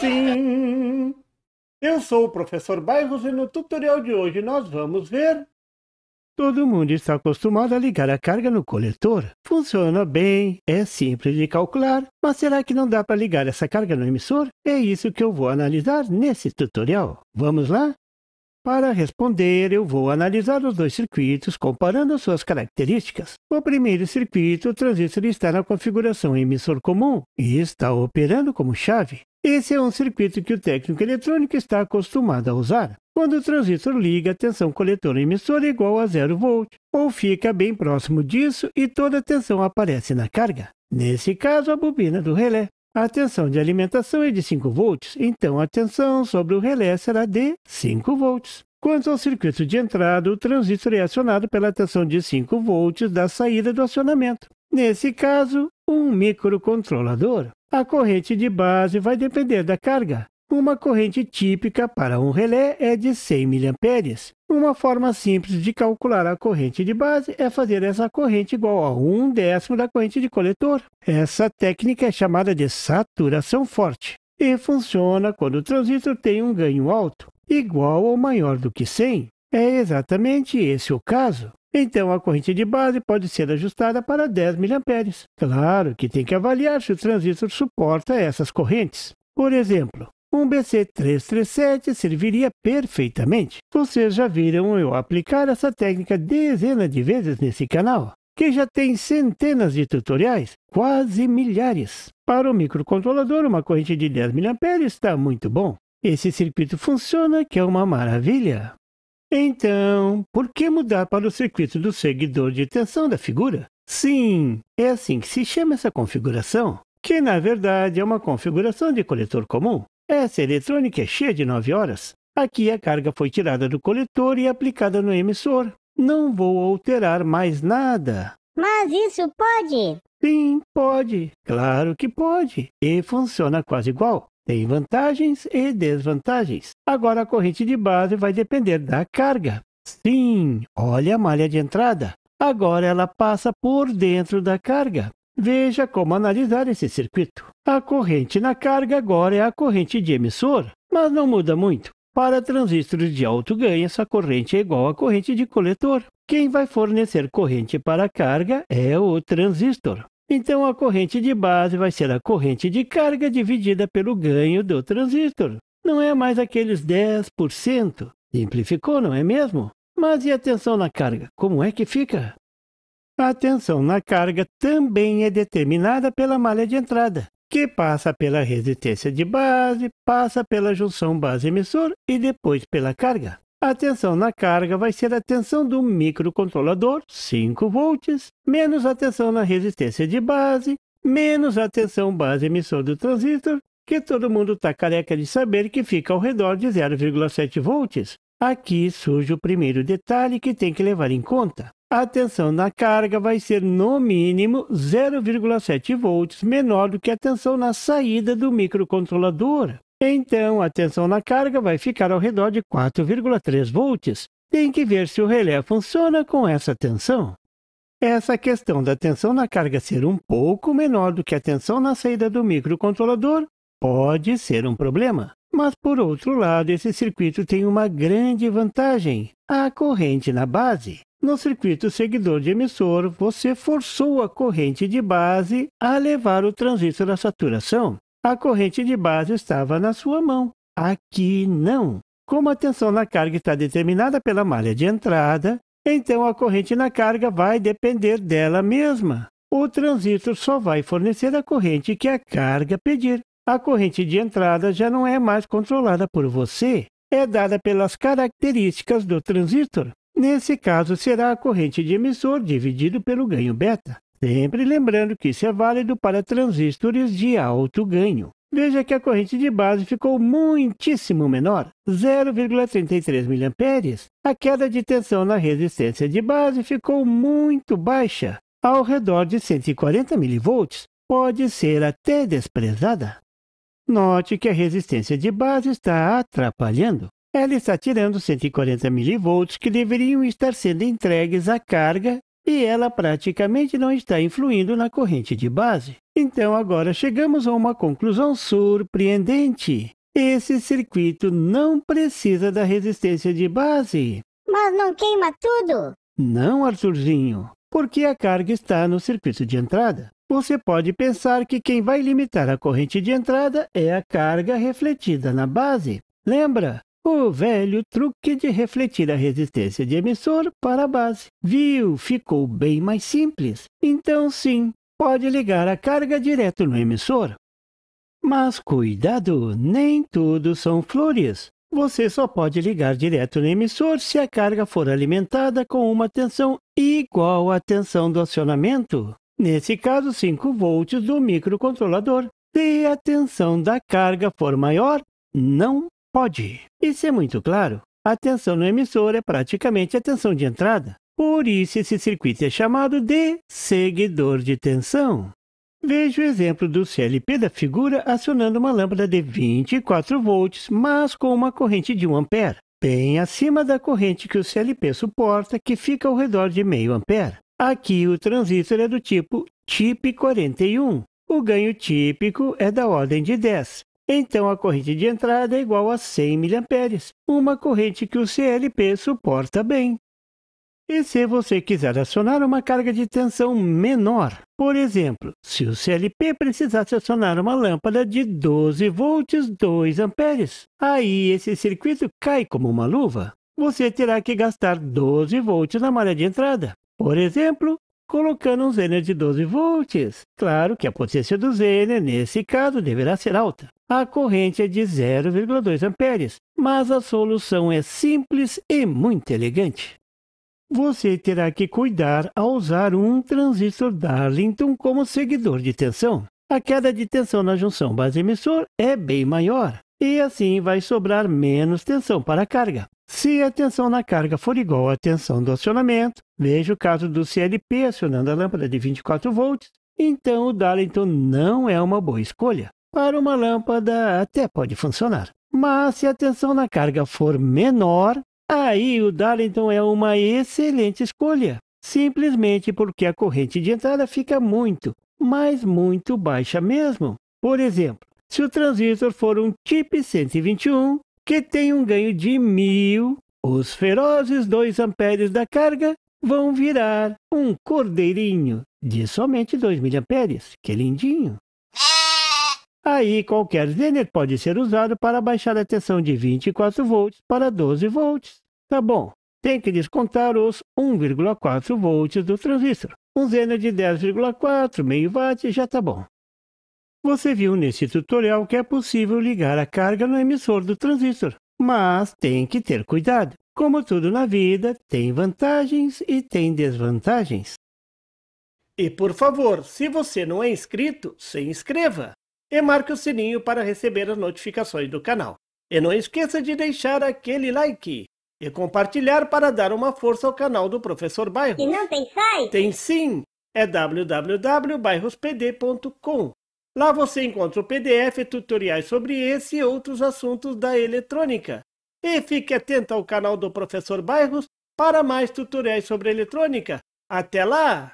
Sim! Eu sou o professor Bairros e no tutorial de hoje nós vamos ver... Todo mundo está acostumado a ligar a carga no coletor. Funciona bem, é simples de calcular, mas será que não dá para ligar essa carga no emissor? É isso que eu vou analisar nesse tutorial. Vamos lá? Para responder, eu vou analisar os dois circuitos comparando as suas características. O primeiro circuito, o transistor está na configuração emissor comum e está operando como chave. Esse é um circuito que o técnico eletrônico está acostumado a usar. Quando o transistor liga, a tensão coletor-emissor é igual a 0 volt, ou fica bem próximo disso e toda a tensão aparece na carga. Nesse caso, a bobina do relé. A tensão de alimentação é de 5 volts, então a tensão sobre o relé será de 5 volts. Quanto ao circuito de entrada, o transistor é acionado pela tensão de 5 volts da saída do acionamento. Nesse caso, um microcontrolador. A corrente de base vai depender da carga. Uma corrente típica para um relé é de 100 mA. Uma forma simples de calcular a corrente de base é fazer essa corrente igual a 1/10 da corrente de coletor. Essa técnica é chamada de saturação forte e funciona quando o transistor tem um ganho alto, igual ou maior do que 100. É exatamente esse o caso. Então, a corrente de base pode ser ajustada para 10 mA. Claro que tem que avaliar se o transistor suporta essas correntes. Por exemplo, um BC337 serviria perfeitamente. Vocês já viram eu aplicar essa técnica dezenas de vezes nesse canal, que já tem centenas de tutoriais, quase milhares. Para o microcontrolador, uma corrente de 10 mA está muito bom. Esse circuito funciona, que é uma maravilha. Então, por que mudar para o circuito do seguidor de tensão da figura? Sim, é assim que se chama essa configuração, que na verdade é uma configuração de coletor comum. Essa eletrônica é cheia de 9 horas. Aqui a carga foi tirada do coletor e aplicada no emissor. Não vou alterar mais nada. Mas isso pode? Sim, pode. Claro que pode. E funciona quase igual. Tem vantagens e desvantagens. Agora a corrente de base vai depender da carga. Sim, olha a malha de entrada. Agora ela passa por dentro da carga. Veja como analisar esse circuito. A corrente na carga agora é a corrente de emissor, mas não muda muito. Para transistores de alto ganho, essa corrente é igual à corrente de coletor. Quem vai fornecer corrente para a carga é o transistor. Então, a corrente de base vai ser a corrente de carga dividida pelo ganho do transistor. Não é mais aqueles 10%. Simplificou, não é mesmo? Mas e a tensão na carga? Como é que fica? A tensão na carga também é determinada pela malha de entrada, que passa pela resistência de base, passa pela junção base-emissor e depois pela carga. A tensão na carga vai ser a tensão do microcontrolador, 5 volts, menos a tensão na resistência de base, menos a tensão base-emissor do transistor, que todo mundo está careca de saber que fica ao redor de 0,7 volts. Aqui surge o primeiro detalhe que tem que levar em conta. A tensão na carga vai ser, no mínimo, 0,7 volts menor do que a tensão na saída do microcontrolador. Então, a tensão na carga vai ficar ao redor de 4,3 volts. Tem que ver se o relé funciona com essa tensão. Essa questão da tensão na carga ser um pouco menor do que a tensão na saída do microcontrolador pode ser um problema. Mas, por outro lado, esse circuito tem uma grande vantagem: a corrente na base. No circuito seguidor de emissor, você forçou a corrente de base a levar o transistor à saturação. A corrente de base estava na sua mão. Aqui não. Como a tensão na carga está determinada pela malha de entrada, então a corrente na carga vai depender dela mesma. O transistor só vai fornecer a corrente que a carga pedir. A corrente de entrada já não é mais controlada por você, é dada pelas características do transistor. Nesse caso, será a corrente de emissor dividido pelo ganho beta. Sempre lembrando que isso é válido para transistores de alto ganho. Veja que a corrente de base ficou muitíssimo menor, 0,33 mA. A queda de tensão na resistência de base ficou muito baixa, ao redor de 140 mV. Pode ser até desprezada. Note que a resistência de base está atrapalhando. Ela está tirando 140 mV que deveriam estar sendo entregues à carga e ela praticamente não está influindo na corrente de base. Então agora chegamos a uma conclusão surpreendente. Esse circuito não precisa da resistência de base. Mas não queima tudo? Não, Arthurzinho, porque a carga está no circuito de entrada. Você pode pensar que quem vai limitar a corrente de entrada é a carga refletida na base. Lembra? O velho truque de refletir a resistência de emissor para a base. Viu? Ficou bem mais simples. Então, sim, pode ligar a carga direto no emissor. Mas cuidado, nem tudo são flores. Você só pode ligar direto no emissor se a carga for alimentada com uma tensão igual à tensão do acionamento. Nesse caso, 5 volts do microcontrolador. Se a tensão da carga for maior, não pode. Isso é muito claro. A tensão no emissor é praticamente a tensão de entrada. Por isso, esse circuito é chamado de seguidor de tensão. Veja o exemplo do CLP da figura acionando uma lâmpada de 24 volts, mas com uma corrente de 1 ampere, bem acima da corrente que o CLP suporta, que fica ao redor de meio ampere. Aqui o transistor é do tipo TIP41. O ganho típico é da ordem de 10. Então a corrente de entrada é igual a 100 mA, uma corrente que o CLP suporta bem. E se você quiser acionar uma carga de tensão menor, por exemplo, se o CLP precisasse acionar uma lâmpada de 12 volts 2 amperes, aí esse circuito cai como uma luva. Você terá que gastar 12 volts na malha de entrada. Por exemplo, colocando um Zener de 12 volts. Claro que a potência do Zener, nesse caso, deverá ser alta. A corrente é de 0,2 amperes, mas a solução é simples e muito elegante. Você terá que cuidar ao usar um transistor Darlington como seguidor de tensão. A queda de tensão na junção base-emissor é bem maior, e assim vai sobrar menos tensão para a carga. Se a tensão na carga for igual à tensão do acionamento, veja o caso do CLP acionando a lâmpada de 24 volts, então o Darlington não é uma boa escolha. Para uma lâmpada até pode funcionar, mas se a tensão na carga for menor, aí o Darlington é uma excelente escolha, simplesmente porque a corrente de entrada fica muito, mas muito baixa mesmo. Por exemplo, se o transistor for um TIP121, que tem um ganho de 1000, os ferozes 2 amperes da carga vão virar um cordeirinho de somente 2 miliamperes. Que lindinho! Aí qualquer Zener pode ser usado para baixar a tensão de 24 volts para 12 volts. Tá bom, tem que descontar os 1,4 volts do transistor. Um Zener de 10,4, meio watt, já tá bom. Você viu nesse tutorial que é possível ligar a carga no emissor do transistor, mas tem que ter cuidado. Como tudo na vida, tem vantagens e tem desvantagens. E por favor, se você não é inscrito, se inscreva e marque o sininho para receber as notificações do canal. E não esqueça de deixar aquele like e compartilhar para dar uma força ao canal do Professor Bairros. E não tem site? Tem sim, é www.bairrospd.com. Lá você encontra o PDF e tutoriais sobre esse e outros assuntos da eletrônica. E fique atento ao canal do Professor Bairros para mais tutoriais sobre eletrônica. Até lá!